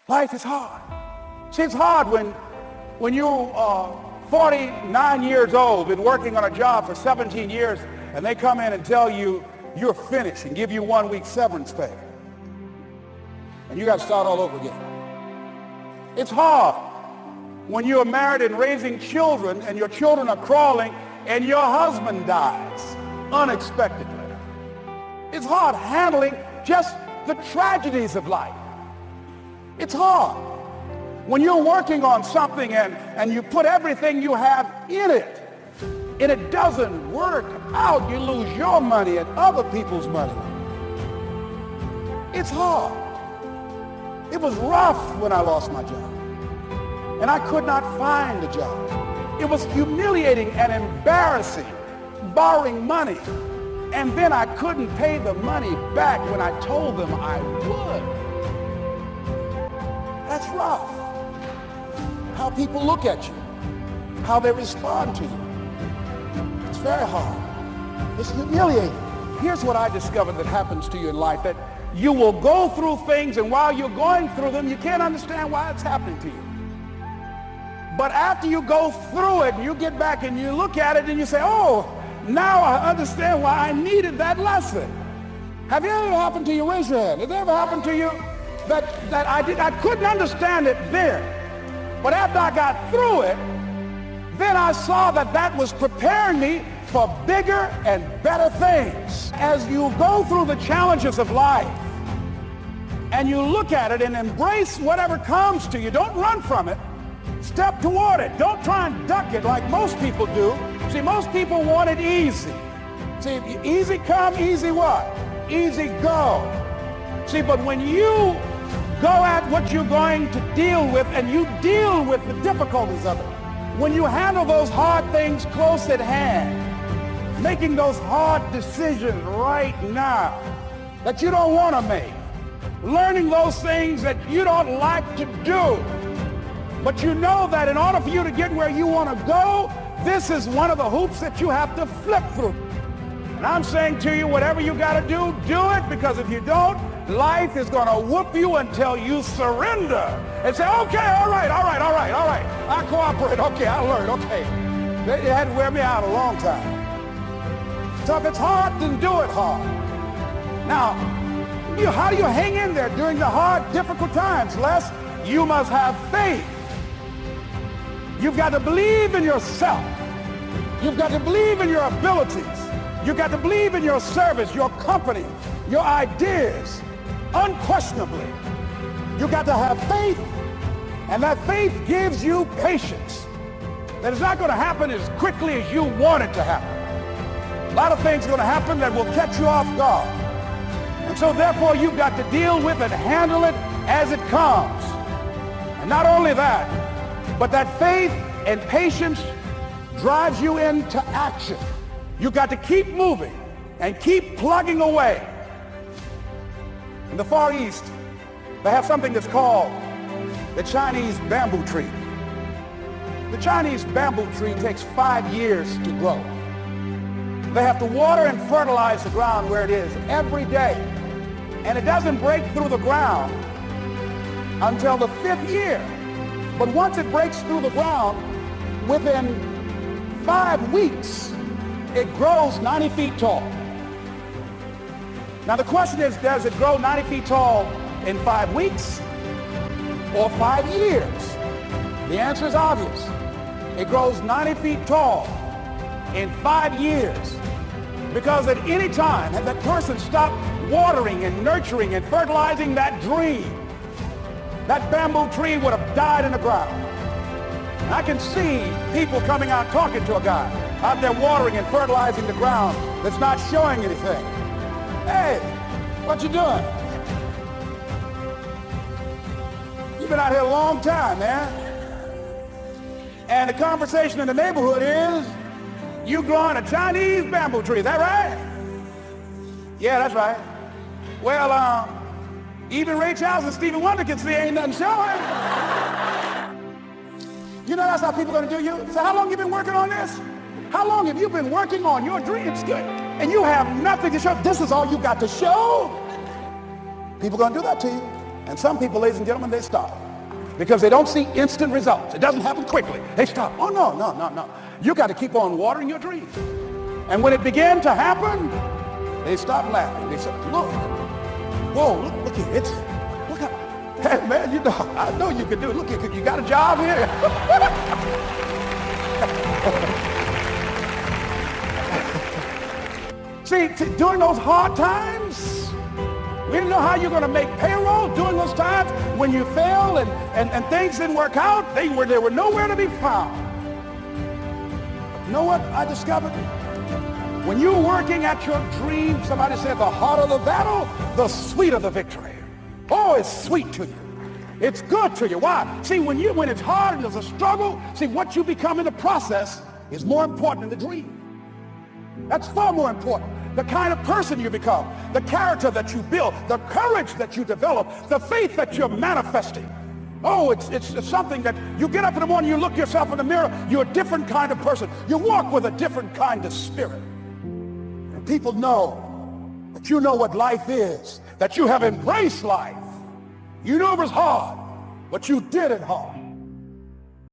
Life is hard. See, it's hard when you are 49 years old, been working on a job for 17 years, and they come in and tell you you're finished and give you 1 week severance pay. And you got to start all over again. It's hard when you are married and raising children and your children are crawling and your husband dies unexpectedly. It's hard handling just the tragedies of life. It's hard when you're working on something and you put everything you have in it and it doesn't work out. You lose your money and other people's money. It's hard. It was rough when I lost my job and I could not find a job. It was humiliating and embarrassing, borrowing money, and then I couldn't pay the money back when I told them I would. That's rough. How people look at you, how they respond to you. It's very hard. It's humiliating. Here's what I discovered that happens to you in life, that you will go through things, and while you're going through them, you can't understand why it's happening to you. But after you go through it, and you get back and you look at it and you say, oh, now I understand why I needed that lesson. Have you ever happened to you? Raise your hand. Has it ever happened to you that I couldn't understand it then, but after I got through it, then I saw that was preparing me for bigger and better things. As you go through the challenges of life and you look at it and embrace whatever comes to you, don't run from it. Step toward it. Don't try and duck it like most people do. See, most people want it easy. See, easy come, easy what? Easy go. See, but when you go at what you're going to deal with and you deal with the difficulties of it, when you handle those hard things close at hand, making those hard decisions right now that you don't want to make, learning those things that you don't like to do, but you know that in order for you to get where you want to go, this is one of the hoops that you have to flip through. And I'm saying to you, whatever you got to do, do it, because if you don't, life is going to whoop you until you surrender and say, okay, all right, I cooperate, okay, I learned, okay. They had to wear me out a long time. So if it's hard, then do it hard. Now, how do you hang in there during the hard, difficult times? Les, you must have faith. You've got to believe in yourself. You've got to believe in your abilities. You've got to believe in your service, your company, your ideas, unquestionably. You've got to have faith, and that faith gives you patience. That it's not going to happen as quickly as you want it to happen. A lot of things are going to happen that will catch you off guard. And so therefore you've got to deal with and handle it as it comes. And not only that, but that faith and patience drives you into action. You've got to keep moving and keep plugging away. In the Far East, they have something that's called the Chinese bamboo tree. The Chinese bamboo tree takes 5 years to grow. They have to water and fertilize the ground where it is every day. And it doesn't break through the ground until the 5th year. But once it breaks through the ground, within 5 weeks, it grows 90 feet tall. Now the question is, does it grow 90 feet tall in 5 weeks or 5 years? The answer is obvious. It grows 90 feet tall in 5 years, because at any time had that person stopped watering and nurturing and fertilizing that dream, that bamboo tree would have died in the ground. And I can see people coming out talking to a guy out there watering and fertilizing the ground that's not showing anything. Hey, what you doing? You've been out here a long time, man. And the conversation in the neighborhood is, you growing a Chinese bamboo tree, is that right? Yeah, that's right. Well, even Ray Charles and Stevie Wonder can see ain't nothing showing. You know that's how people are going to do you? So how long you been working on this? How long have you been working on your dreams? Good. And you have nothing to show. This is all you got to show. People are going to do that to you. And some people, ladies and gentlemen, they stop because they don't see instant results. It doesn't happen quickly. They stop. Oh, no, no, no, no. You got to keep on watering your dreams. And when it began to happen, they stopped laughing. They said, look, whoa, look here. Look how, hey, man, you know, I know you can do it. Look, you got a job here. See, during those hard times, we didn't know how you're going to make payroll during those times when you fail and things didn't work out. They were nowhere to be found. But you know what I discovered? When you're working at your dream, somebody said the harder the battle, the sweeter the victory. Oh, it's sweet to you. It's good to you. Why? See, when it's hard and there's a struggle, see, what you become in the process is more important than the dream. That's far more important. The kind of person you become, the character that you build, the courage that you develop, the faith that you're manifesting. Oh, it's something that you get up in the morning, you look yourself in the mirror, you're a different kind of person. You walk with a different kind of spirit. And people know that you know what life is, that you have embraced life. You know it was hard, but you did it hard.